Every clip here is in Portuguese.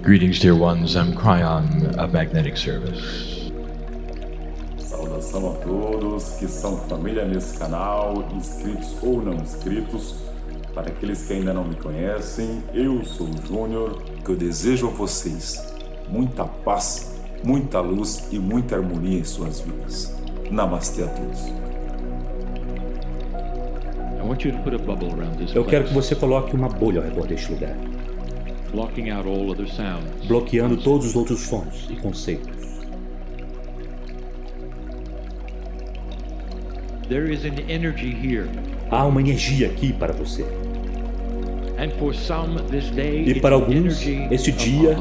Greetings, dear ones. I'm Cryon of Magnetic Service. Saudação a todos que são família nesse canal, inscritos ou não inscritos. Para aqueles que ainda não me conhecem, eu sou o Júnior, que eu desejo a vocês muita paz, muita luz e muita harmonia em suas vidas. Namastê a todos. Eu quero que você coloque uma bolha ao redor deste lugar, bloqueando todos os outros sons e conceitos. Há uma energia aqui para você. E para alguns, este dia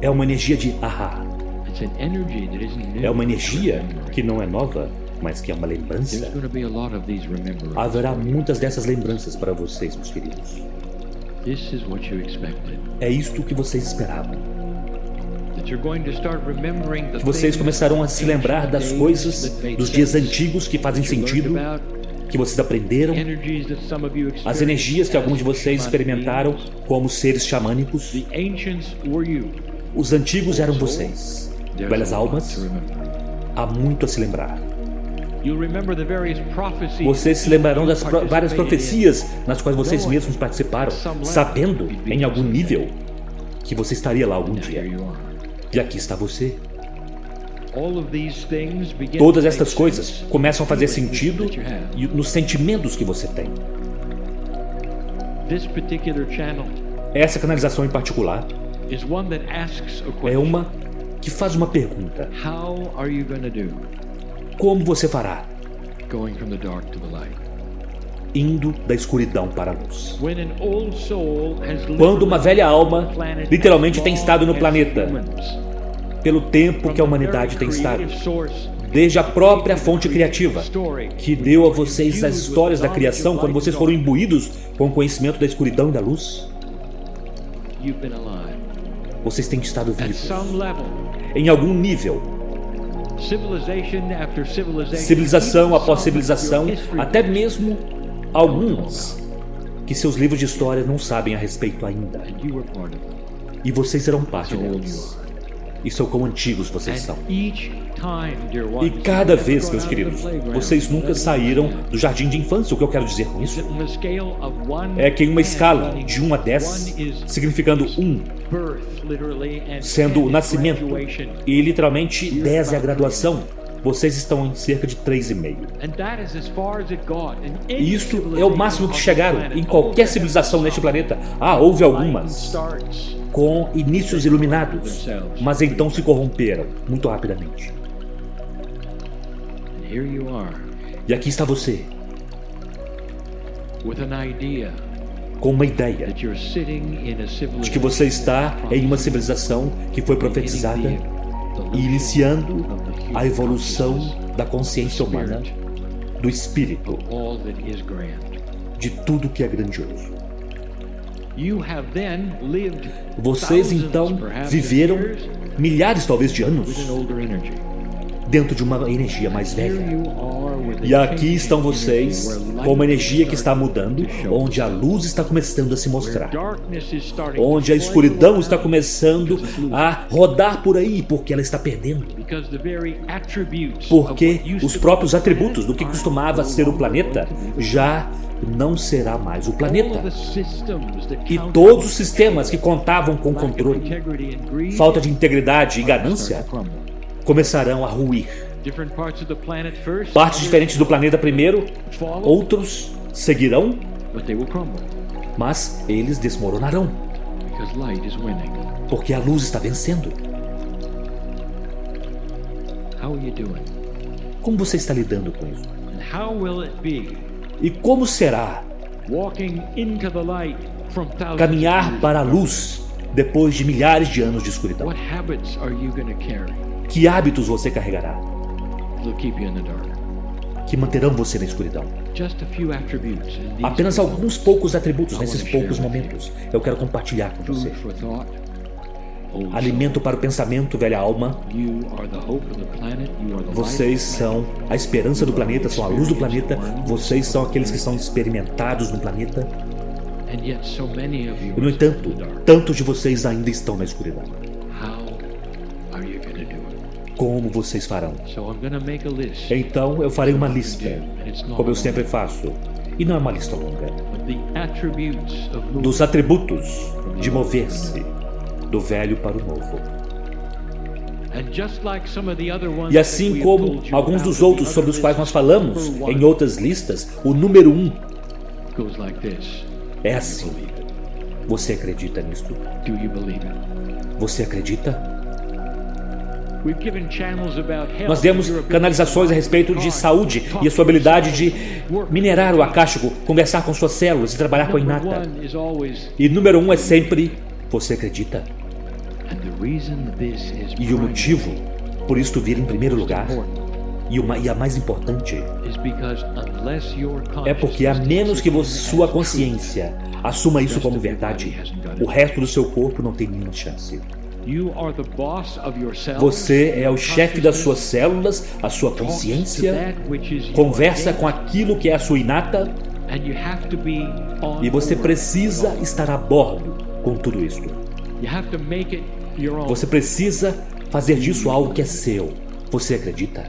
é uma energia de ahá. É uma energia que não é nova, mas que é uma lembrança. Haverá muitas dessas lembranças para vocês, meus queridos. É isto que vocês esperavam. Que vocês começarão a se lembrar das coisas dos dias antigos que fazem sentido, que vocês aprenderam, as energias que alguns de vocês experimentaram como seres xamânicos. Os antigos eram vocês, velhas almas. Há muito a se lembrar. Vocês se lembrarão das várias profecias nas quais vocês mesmos participaram, sabendo, em algum nível, que você estaria lá algum dia. E aqui está você. Todas estas coisas começam a fazer sentido nos sentimentos que você tem. Essa canalização em particular é uma que faz uma pergunta: como você fará? Indo da escuridão para a luz. Quando uma velha alma literalmente tem estado no planeta, pelo tempo que a humanidade tem estado, desde a própria fonte criativa, que deu a vocês as histórias da criação, quando vocês foram imbuídos com o conhecimento da escuridão e da luz, vocês têm estado vivos. Em algum nível, civilização após civilização, até mesmo algumas que seus livros de história não sabem a respeito ainda. E vocês serão parte delas. Isso é o quão antigos vocês são. E cada vez, meus queridos, vocês nunca saíram do jardim de infância. O que eu quero dizer com isso é que em uma escala de 1 a 10, significando 1 sendo o nascimento e literalmente 10 é a graduação, vocês estão em cerca de 3,5. E isto é o máximo que chegaram em qualquer civilização neste planeta. Houve algumas com inícios iluminados, mas então se corromperam muito rapidamente. E aqui está você, com uma ideia de que você está em uma civilização que foi profetizada e iniciando a evolução da consciência humana, do espírito, de tudo que é grandioso. Vocês então viveram milhares, talvez, de anos dentro de uma energia mais velha. E aqui estão vocês com uma energia que está mudando, onde a luz está começando a se mostrar, onde a escuridão está começando a rodar por aí, porque ela está perdendo. Porque os próprios atributos do que costumava ser o planeta já não será mais o planeta. E todos os sistemas que contavam com controle, falta de integridade e ganância começarão a ruir. Partes diferentes do planeta primeiro, outros seguirão, mas eles desmoronarão, porque a luz está vencendo. Como você está lidando com isso? E como será caminhar para a luz depois de milhares de anos de escuridão? Que hábitos você carregará que manterão você na escuridão? Apenas alguns poucos atributos nesses poucos momentos eu quero compartilhar com você. Alimento para o pensamento, velha alma. Vocês são a esperança do planeta, são a luz do planeta. Vocês são aqueles que são experimentados no planeta. And yet so many of you E, no are still entanto, in the dark. tantos de vocês ainda estão na escuridão. How are you going to do it? Como vocês farão? So I'm going to make a list. Então eu farei uma lista, And it's not como eu long, sempre faço. E não é uma lista longa. but the attributes of movement. Dos atributos de mover-se do velho para o novo. And just like some of the other ones E assim that we have como told you alguns about, dos outros the sobre os other quais nós list, falamos number one em outras listas, o número 1 goes like this. é assim. Você acredita nisto? Do you believe it? Você acredita? We've given channels about health, Nós demos your ability canalizações a respeito de saúde e a sua habilidade de minerar o acástico, conversar com suas células e trabalhar com a Number inata. one is always, E número 1 é sempre: você acredita? and the reason this is E o primary motivo por isto vir em primeiro lugar, important e a mais importante, is because unless your é porque a menos que sua consciousness consciência assuma isso como verdade, o resto do seu corpo não tem nenhuma chance. you are the boss of your cells, Você é o chefe das suas consciousness, células, a sua talks to consciência, that which is your conversa identity, com aquilo que é a sua inata, and you have to be on e você board precisa with all. estar a bordo com tudo isso. You have to make it your own. Você precisa fazer disso algo que é seu. Você acredita?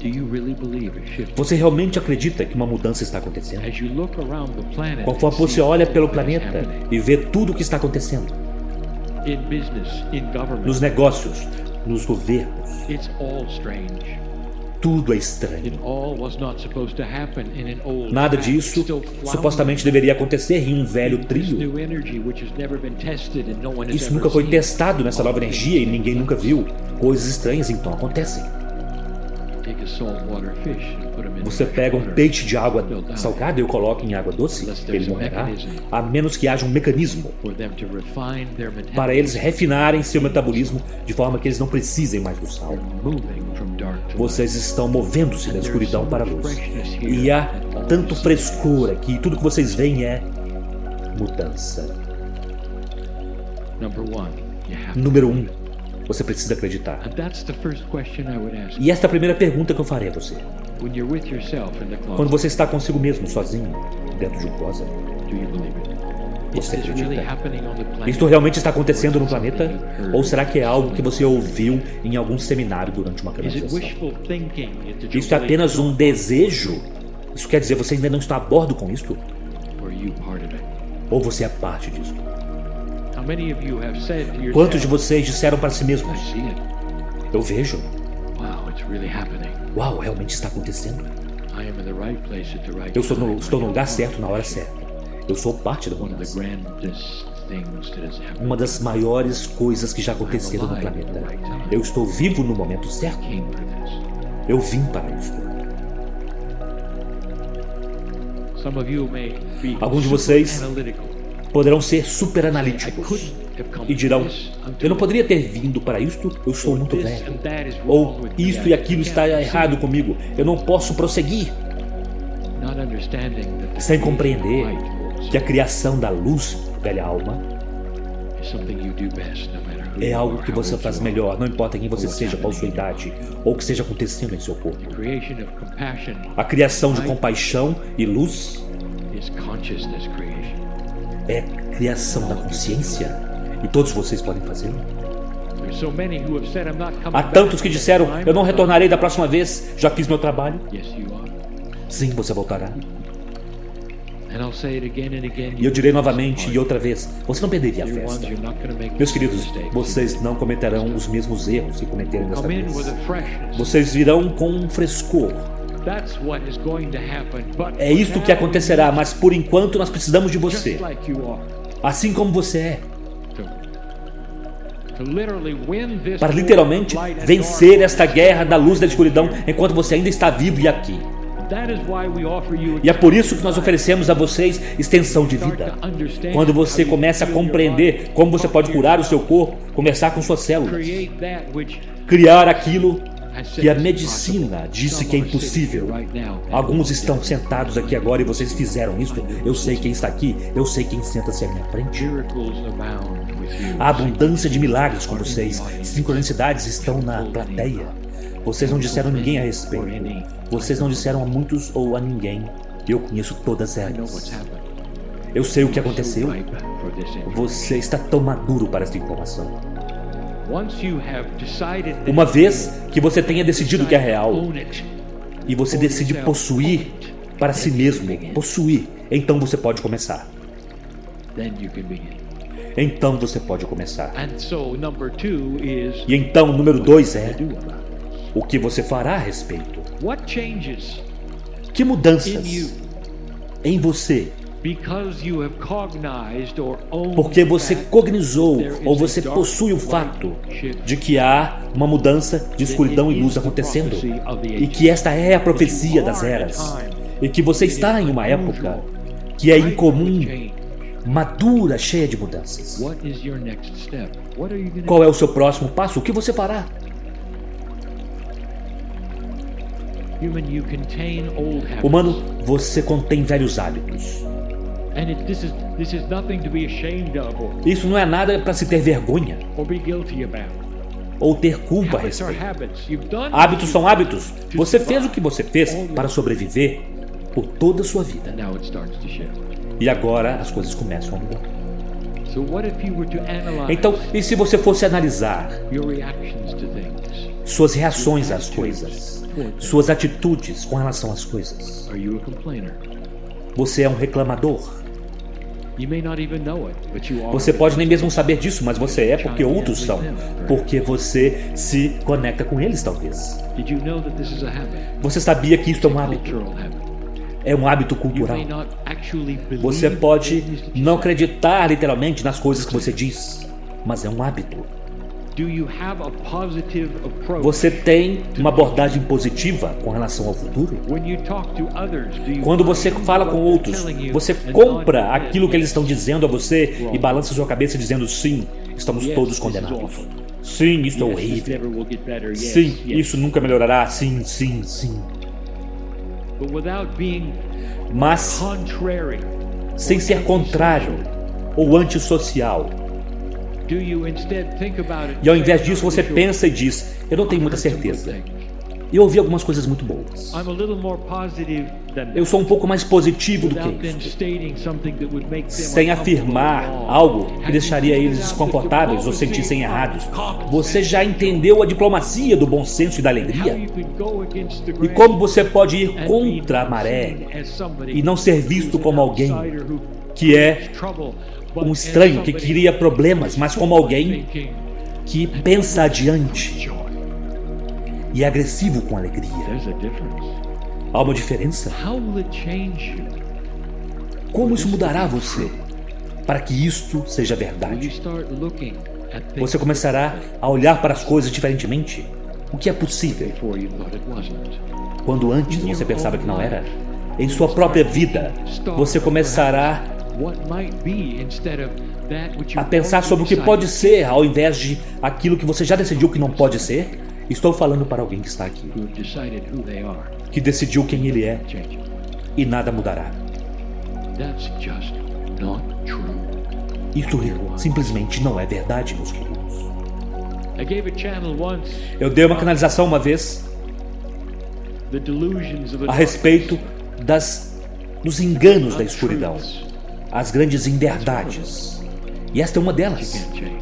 Do you really believe a shift? Você realmente acredita que uma mudança está acontecendo? As you look around the planet Conforme and você see olha all pelo that is planeta happening, e vê tudo o que está acontecendo, in business, in government, nos negócios, nos governos, it's all strange. tudo é estranho. It all was not supposed to happen in an old Nada path. disso It's still flowering. supostamente deveria acontecer em um velho This trio. new energy which has never been tested and no one has Isso ever nunca foi seen. testado nessa nova energia e ninguém nunca viu. Coisas estranhas então acontecem. Take a saltwater fish and put him in Você fresh pega um water. peixe de água They'll die. salgada e o coloca em água doce, ele morrerá, a menos que haja um mecanismo For them to refine their para eles metabolism, refinarem seu metabolismo de forma que eles não precisem mais do sal. moving from dark to light. Vocês estão movendo-se da escuridão para a luz. E há tanto frescor aqui, tudo que vocês veem é mudança. Number one, you have to. Número 1, você precisa acreditar. And that's the first question I would ask. E esta é a primeira pergunta que eu farei a você. When you're with yourself in the Quando closet, você está consigo mesmo, sozinho, dentro de um closet, do you believe it? Is você this really acredita? happening on the planet? Isto realmente está acontecendo no planeta? Ou será que é algo que você ouviu em algum seminário durante uma Is it canalização? wishful thinking? Isso é apenas um desejo? Isso quer dizer você ainda não está a bordo com isto? Or are you part of it? Ou você é parte disto? How many of you have said to yourself, Quantos de vocês disseram para si I mesmos: see it. eu vejo, Wow, it's really happening. uau, realmente está acontecendo. I am in the right place at the right Eu estou time. no lugar certo na hora certa. Eu sou parte da One of the mudança. grandest things that has happened. Uma das maiores coisas que já aconteceram no planeta. Eu estou vivo no momento certo. Came for this. Eu vim para isto. Some of you may be Alguns de vocês super analytical. Poderão ser super I analíticos couldn't have come e dirão: to this. I'm eu too não poderia ter vindo para isto, eu sou muito This velho. and that is wrong Ou with me. isto e aquilo está errado comigo, eu não posso prosseguir. Not understanding that the Sem creation of compreender light force que a criação da luz, velha alma, is something you do best, no matter who é you algo are, que how você old faz you are. melhor, não importa quem você seja, qual sua idade, ou o que esteja acontecendo em seu corpo. Creation of compassion A criação de compaixão e luz is consciousness creation. é criação da consciência, e todos vocês podem fazê-lo. There's so many who have said, I'm not coming Há back tantos que this disseram: time. eu não retornarei da próxima vez, já fiz meu trabalho. Yes, you are. Sim, você voltará. And I'll say it again and again. E eu direi novamente e outra vez: você não perderia a Dear ones, festa. you're not gonna make Meus the queridos, mistakes. vocês não cometerão os mesmos erros que cometeram desta Come in vez. with a freshness. Vocês virão com um frescor. That's what is going to happen. But É isto for que now, acontecerá, mas por enquanto nós precisamos de você, just like you are, assim como você é, to literally win this para war literalmente of light and vencer darkness. esta guerra da luz e da escuridão enquanto você ainda está vivo e aqui. That is why we offer you E é por isso que nós oferecemos a vocês extensão de vida. Quando você começa a compreender como você pode curar o seu corpo, conversar com suas células, create that which criar aquilo I said que a is medicina possible. disse que é Some are sitting impossível. here right now. Alguns estão sentados aqui agora e vocês fizeram isso. Eu sei quem está aqui, eu sei quem senta-se à minha frente. Miracles abound with you. Há abundância de milagres com vocês. Sincronicidades estão na plateia. Vocês não disseram a ninguém a respeito. Vocês não disseram a muitos ou a ninguém. Eu conheço todas I know what's elas. happened. Eu sei o que aconteceu. So ripe for this information. Você está tão maduro para essa informação. Once you have decided that Uma vez que você tenha decidido que é real own it, e você decide possuir para si mesmo, possuir, então você pode começar. then you can begin. Então você pode começar. And so number 2 is E então o número 2 é do about it. o que você fará a respeito. What changes Que mudanças em você? because you have cognized or owned Porque the você fact cognizou there is ou a você dark possui o light fato shift de que há uma mudança de escuridão e luz acontecendo e que esta é a profecia das eras e que você está em uma época que é incomum, madura, cheia de mudanças. What is your next step? What are you going to Qual é o seu próximo passo? O que você fará? Human, you contain old habits. Humano, você contém velhos hábitos. And this is nothing to be ashamed of Isso não é nada para se ter vergonha or be guilty about. ou ter culpa a Habits are respeito. habits. You've done Hábitos são hábitos. Você fez o que você fez para sobreviver por toda a sua vida. and now it starts to shift. E agora as coisas começam a mudar. So what if you were to analyze Então, e se você fosse analisar your reactions to things? suas reações às coisas, suas atitudes com relação às coisas? Are you a complainer? Você é um reclamador. You may not even know it, but you are. Você pode nem mesmo saber disso, mas você é porque outros são. Porque você se conecta com eles, talvez. Did you know that this is a habit? Você sabia que isso é um hábito? Cultural habit. É um hábito You cultural. may not actually believe Você the pode things that you não say. acreditar literalmente nas coisas que você diz, mas é um hábito. Do you have a positive approach? Você tem uma abordagem positiva com relação ao futuro? When you talk to others, do you Quando você believe fala what com they're outros, telling you você and compra nod your aquilo que head? eles estão dizendo a você e balança sua cabeça dizendo sim, estamos Yes, todos this is condenados. awful. Sim, isso é Yes, this horrível. never will get better. Yes, Sim, yes. isso nunca melhorará. Sim, sim, sim. But without being Mas contrary, sem ser contrário ou antissocial. do you instead think about it? E ao invés and disso say, você "I'm not pensa e diz, eu não tenho muita sure. I've heard some certeza. good things. E eu ouvi algumas coisas muito boas. I'm a little more positive than Eu sou um pouco mais positivo do without que them isso. stating something that would make them Sem afirmar uncomfortable algo at all. que deixaria eles desconfortáveis ou sentissem errados. Você já entendeu a diplomacia do bom senso e da How alegria? you could go against the E grain como você pode ir and contra a be maré seen as somebody e não ser visto who's como an alguém outsider who que é creates trouble, but um as estranho que somebody cria problemas, mas como alguém thinking que pensa adiante joy. e é agressivo com alegria? There's a difference. Há uma diferença? How will it change you? Como isso mudará você para que isto seja Will you verdade? start looking at things Você começará a olhar para as coisas diferentemente? O que é possível before you thought it wasn't? quando antes você pensava que não era? Em sua própria vida, você começará What might be instead of that which you a pensar sobre o que pode ser ao invés de aquilo que você já decidiu que não pode ser? Estou falando para alguém que está aqui, who have decided who they are. que decidiu quem ele é Change. e nada mudará. That's just not true. Isso simplesmente não é verdade, meus queridos. I gave a channel once Eu dei uma canalização uma vez the delusions of a respeito dos enganos da escuridão, as grandes inverdades. E esta é uma delas, can't change.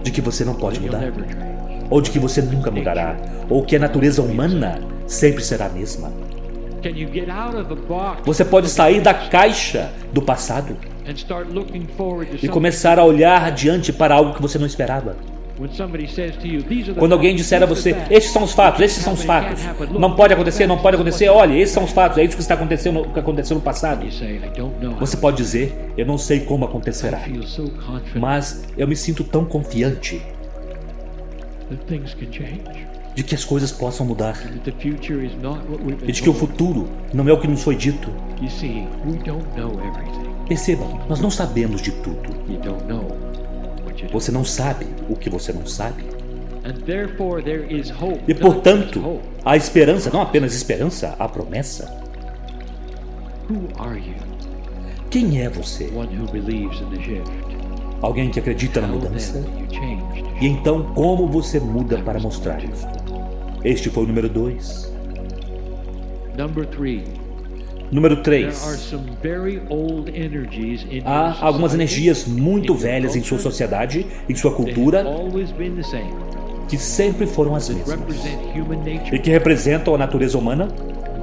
de que você não pode You'll mudar, never change. ou de que você nunca mudará, ou que a natureza humana sempre será a mesma. Can you get out of the box Você pode sair da caixa do passado and start looking forward to e something? começar a olhar adiante para algo que você não esperava. When somebody says to you, "These are the Quando alguém facts, disser a this is você, that." estes são os fatos, estes são os fatos, não pode acontecer, não pode acontecer, olha, esses são os fatos, é isso que está acontecendo, o que aconteceu no passado. You say, "I don't know." Você pode dizer, eu não sei como I acontecerá, feel so confident mas eu me sinto tão confiante that things can change. de que as coisas possam mudar That the future is not what we've e been de que o told. futuro não é o que nos foi dito. You see, we don't know everything. Perceba, nós não sabemos de tudo. You don't know what you don't. Você não sabe o que você não sabe. And therefore there is hope. E not just portanto, hope. há esperança, não apenas esperança, há promessa. Who are you? Quem é você? One who believes in the shift. Alguém que acredita na How mudança? then will you change? E então, como você muda para mostrar isto? Este foi o número 2. Number 3. Número There are 3. some very old energies in Há your algumas society, energias muito in your velhas em sua culture, sociedade, em sua that have cultura, always been the same, que sempre foram as that mesmas. represent human E nature. que representam a natureza humana,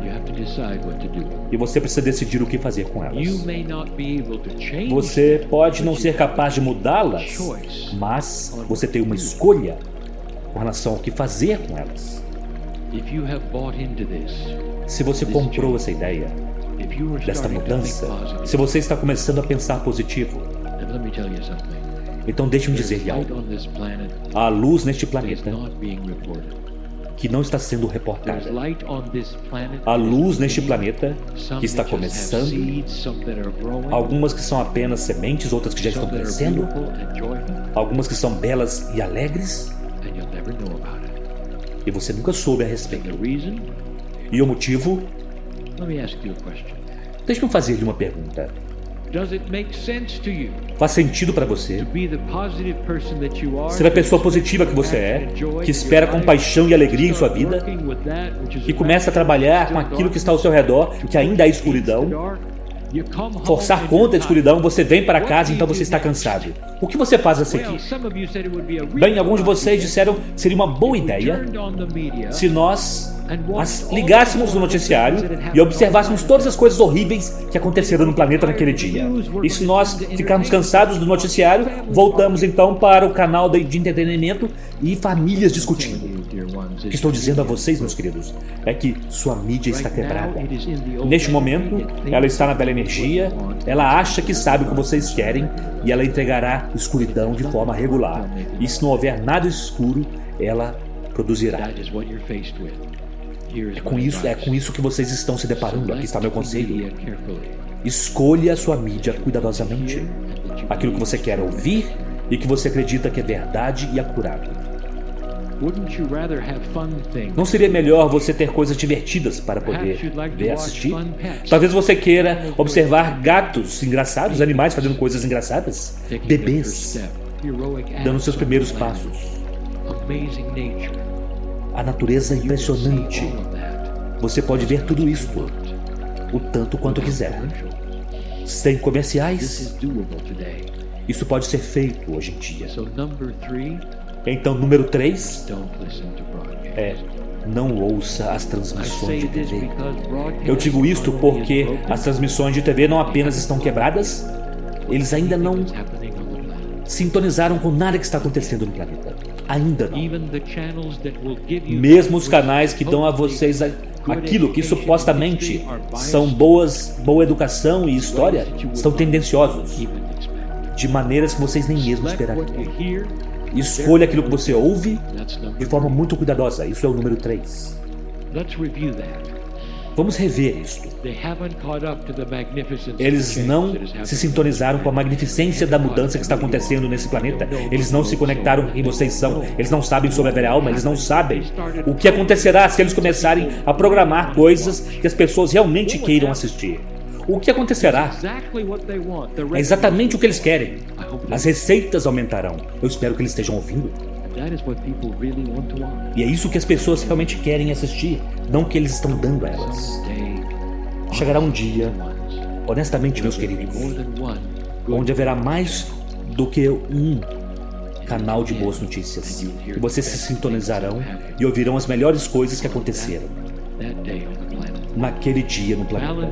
You have to decide what to do. e você precisa decidir o que fazer com You elas. may not be able to change Você them, pode não but ser you capaz de have mudá-las, choice. mas você tem uma escolha com relação ao que fazer com elas. If you have bought into this, Se você comprou essa ideia, if you are desta starting to think mudança, positive, se você está começando a pensar positivo, then let me tell you something. então deixe-me There's dizer-lhe light algo. on this planet Há luz neste that is planeta not being reported. que não está sendo There's reportada. light on this planet Há that is luz neste beginning. planeta Some que está that just have começando, seeds, some that are growing, algumas que são apenas sementes, outras que já some estão that are crescendo, beautiful and joyful, algumas que são belas e alegres, and you'll never know about it. e você nunca soube a And the respeito. reason? E o motivo? Let me ask you a question. Deixe-me fazer-lhe uma pergunta. Does it make sense to you Faz sentido para você to be the positive person that you are, ser a pessoa positiva que você é, que espera com paixão e alegria em sua vida, e começa a trabalhar com aquilo que está ao seu redor, que ainda há escuridão, forçar contra a escuridão, você vem para casa, então você está cansado. O que você faz a seguir? Bem, alguns de vocês disseram que seria uma boa ideia se nós ligássemos no noticiário e observássemos todas as coisas horríveis que aconteceram no planeta naquele dia. E se nós ficarmos cansados do noticiário, voltamos então para o canal de entretenimento e famílias discutindo. O que estou dizendo a vocês, meus queridos, é que sua mídia está quebrada. Neste momento, ela está na velha energia, ela acha que sabe o que vocês querem e ela entregará escuridão de forma regular. E se não houver nada escuro, ela produzirá. É com isso que vocês estão se deparando. Aqui está meu conselho. Escolha a sua mídia cuidadosamente. Aquilo que você quer ouvir e que você acredita que é verdade e acurado. Não seria melhor você ter coisas divertidas para poder ver e assistir? Talvez você queira observar gatos engraçados, animais fazendo coisas engraçadas, bebês dando seus primeiros passos. A natureza é impressionante. Você pode ver tudo isto, o tanto quanto quiser. Sem comerciais, isso pode ser feito hoje em dia. Então, número 3 é: não ouça as transmissões de TV. Eu digo isto porque as transmissões de TV não apenas estão quebradas, eles ainda não sintonizaram com nada que está acontecendo no planeta. Ainda não. Mesmo os canais que dão a vocês aquilo que supostamente são boa educação e história, estão tendenciosos, de maneiras que vocês nem mesmo esperariam. Escolha aquilo que você ouve de forma muito cuidadosa. Isso é o número 3. Vamos rever isto. Eles não se sintonizaram com a magnificência da mudança que está acontecendo nesse planeta. Eles não se conectaram com quem vocês são. Eles não sabem sobre a velha alma. Eles não sabem o que acontecerá se eles começarem a programar coisas que as pessoas realmente queiram assistir. O que acontecerá é exatamente o que eles querem. As receitas aumentarão. Eu espero que eles estejam ouvindo. E é isso que as pessoas realmente querem assistir, não o que eles estão dando a elas. Chegará um dia, honestamente, meus queridos, onde haverá mais do que um canal de boas notícias. E vocês se sintonizarão e ouvirão as melhores coisas que aconteceram naquele dia no planeta.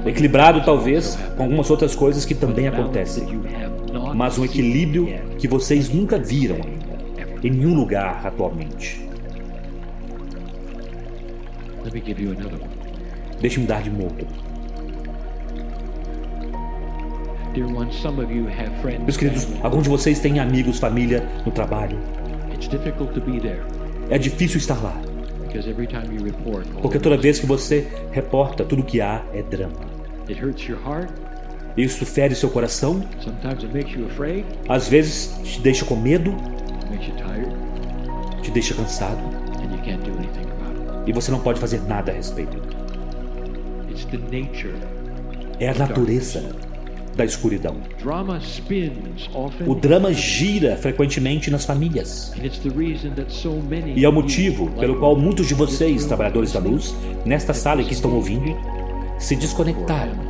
Equilibrado, talvez, com algumas outras coisas que também acontecem, mas um equilíbrio que vocês nunca viram ainda, em nenhum lugar atualmente. Deixe-me dar de um outro. Meus queridos, alguns de vocês têm amigos, família, no trabalho. É difícil estar lá, porque toda vez que você reporta, tudo que há é drama. Isso fere seu coração, às vezes te deixa com medo, te deixa cansado, e você não pode fazer nada a respeito. É a natureza da escuridão. O drama gira frequentemente nas famílias. E é o motivo pelo qual muitos de vocês, trabalhadores da luz, nesta sala que estão ouvindo, se desconectaram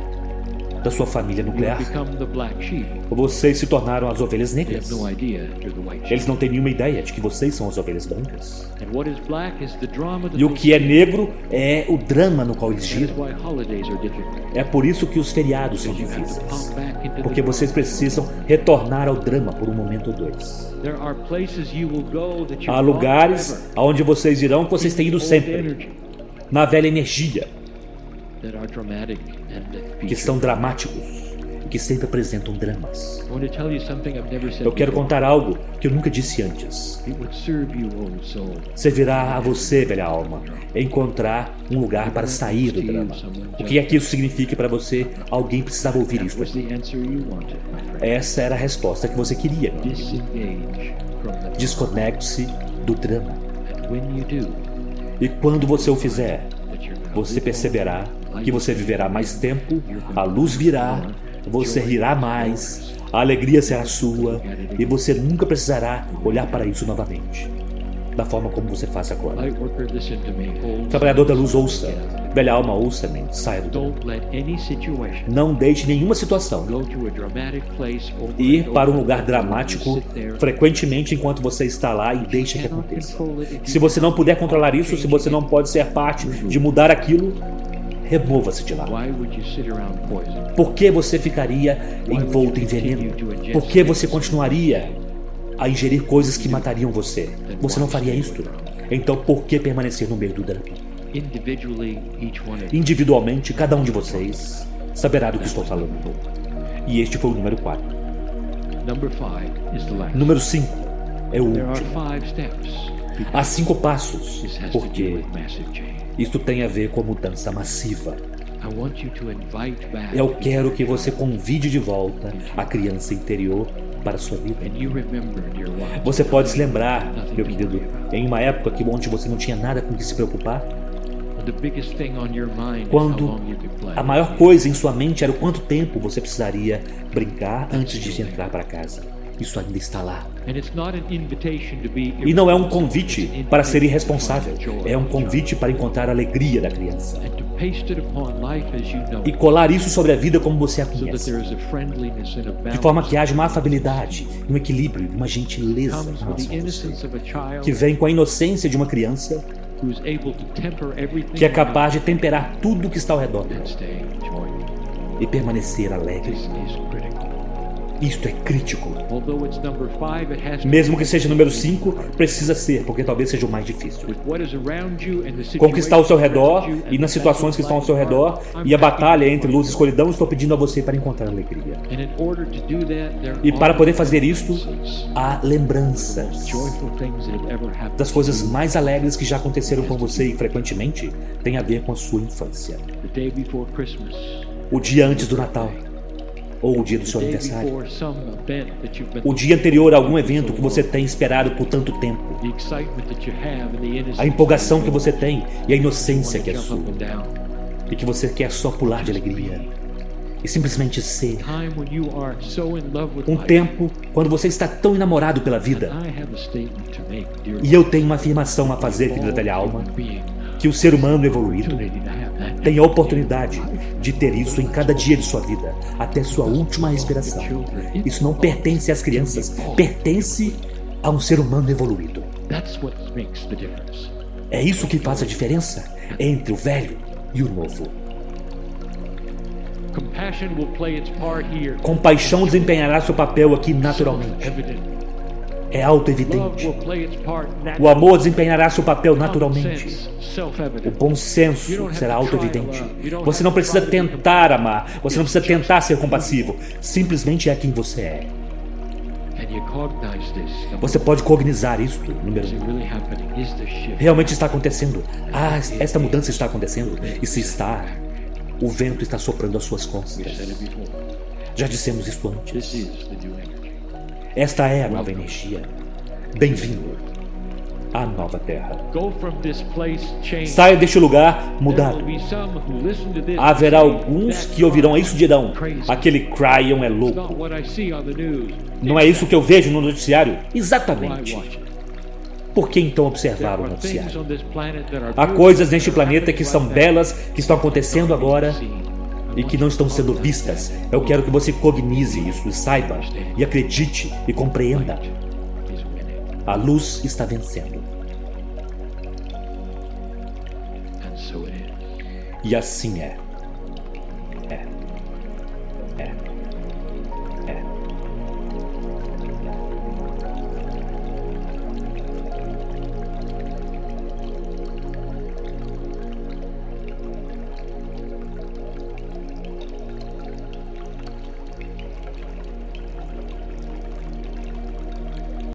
da sua família You have nuclear. become the black sheep. Vocês se tornaram as ovelhas They have negras. no idea you're the white sheep. Eles não têm nenhuma ideia de que vocês são as ovelhas brancas. And what is black is the drama that E o they que é see. negro é o drama no qual eles That is giram. why holidays are difficult. É por isso que os feriados são You have to difíceis. pop back into Porque the vocês drama. precisam retornar ao drama por um momento ou dois. There are places you will go that you Há lugares aonde vocês irão que vocês têm ido sempre. energy Na velha energia, that are dramatic and that que feature. são dramáticos e que sempre apresentam dramas. I want to tell you something I've never said Eu quero before. contar algo que eu nunca disse antes. It would serve you, old soul. Servirá a você, velha alma, encontrar um lugar para sair do drama. O que é que isso significa para você? Alguém precisava ouvir isso. Was the answer you wanted, my friend. Essa era a resposta que você queria. meu amigo. Disengage from the Desconecte-se do drama. And when you do, E quando você o fizer, that you're gonna você live perceberá que você viverá mais tempo, a luz virá, você rirá mais, a alegria será sua e você nunca precisará olhar para isso novamente, da forma como você faz agora. Lightworker, listen to me. Old Trabalhador da soul, luz, ouça. get out. Velha alma, ouça-me. Saia do drama. Don't let any situation Não deixe nenhuma situação go to a dramatic place over ir and para um over lugar again. dramático Sit there. frequentemente enquanto você está lá e deixa que Cannot aconteça. control it if Se you você não puder controlar isso, se você não pode ser parte de mudar aquilo, remova-se de lá. Why would you sit around poison? Por que você ficaria envolto em veneno? Por que você continuaria a ingerir coisas que matariam você? Você não faria isto. Então por que permanecer no meio do drama? Individually, each one of you. Individualmente, cada um de vocês saberá do que estou falando. E este foi o número 4. Number 5 is the last. Número 5 é o There are último. 5 steps. Há 5 passos, This has to do porque with massive change. isto tem a ver com mudança massiva. I want you to invite back. Eu quero que você convide de volta a criança interior para a sua vida. And you remember, dear one, Você pode se lembrar, meu querido, em uma época onde você não tinha nada com que se preocupar, the biggest thing on your mind is how quando long you could play. a maior coisa em sua mente era o quanto tempo você precisaria brincar antes de entrar para casa. Isso ainda está lá. And it's not an invitation to be E não é um irresponsible, convite it's an para ser invitation to irresponsável, find joy. é um convite para encontrar a alegria da criança And to paste it upon life as you know e it, colar isso sobre a vida como você a so that conhece, there is a friendliness and a de balance forma que haja uma afabilidade, um equilíbrio, uma gentileza em comes with relação the a innocence você, of a child que vem com a inocência de uma criança who is able to temper everything que é capaz de temperar tudo o que está ao redor and stay joyful. e permanecer alegre. This is critical. Isto é crítico. Although it's number 5, it has to Mesmo do que seja número 5, precisa ser, porque talvez seja o mais difícil. with what is around you and the Com o que está ao seu situation redor around you e and nas the situações que estão ao seu redor I'm e a batalha asking entre luz e escuridão, estou pedindo a você para encontrar alegria. And in order to do that, there E para are poder fazer isto, remembrances, há lembranças joyful things that have ever happened das to coisas you. mais alegres que já aconteceram com você e frequentemente tem a ver com a sua infância. The day before Christmas, O dia antes do Natal ou o dia do the seu day aniversário. before some event that you've been O dia anterior a algum evento que você tem esperado por tanto tempo. the excitement that you have and the innocence A empolgação que você tem e a you inocência want que é to jump sua. up and down. E que você quer só pular de alegria. E simplesmente ser. Time when you are so in love with Um life. tempo quando você está tão enamorado pela vida. I have a statement to make, dear E eu tenho uma afirmação a fazer, querida velha alma, being que o ser humano evoluído opportunity to have that. tem a oportunidade de ter isso em cada dia de sua vida, até sua última respiração. Isso não pertence às crianças, pertence a um ser humano evoluído. That's what makes the difference. É isso que faz a diferença entre o velho e o novo. Compassion will play its part here. Compaixão desempenhará seu papel aqui naturalmente. Evident. É Love auto-evidente. will play its part O naturally. amor desempenhará seu papel Common naturalmente. sense, O self-evident. bom senso será auto-evidente. Você não precisa tentar amar, você não precisa tentar ser compassivo. Simplesmente é quem você é. And you cognize this. Você pode cognizar isto, número Is it 1. really happening? Is the shift? Realmente está acontecendo. Ah, esta mudança está acontecendo. E se está, o vento está soprando às suas We've said costas. it before. Já dissemos isso This antes. is the new energy. Esta é a nova energia. Bem-vindo à nova terra. Go from this place changed. Saia deste lugar There mudado. will be some who listen to this Haverá and say, alguns "That que ouvirão isso e dirão: crazy. aquele Cryon é It's not louco. what I see on the news." Não é isso que eu vejo no noticiário? Why Exatamente. watch it? Por que então There observar o are things noticiário? on this planet that are Há beautiful coisas neste that are planeta que happening são right now. belas, que estão acontecendo agora, Seen. e que não estão sendo vistas. Eu quero que você cognize isso e saiba, e acredite e compreenda. He's winning. A luz está vencendo. And so it is. E assim é. É.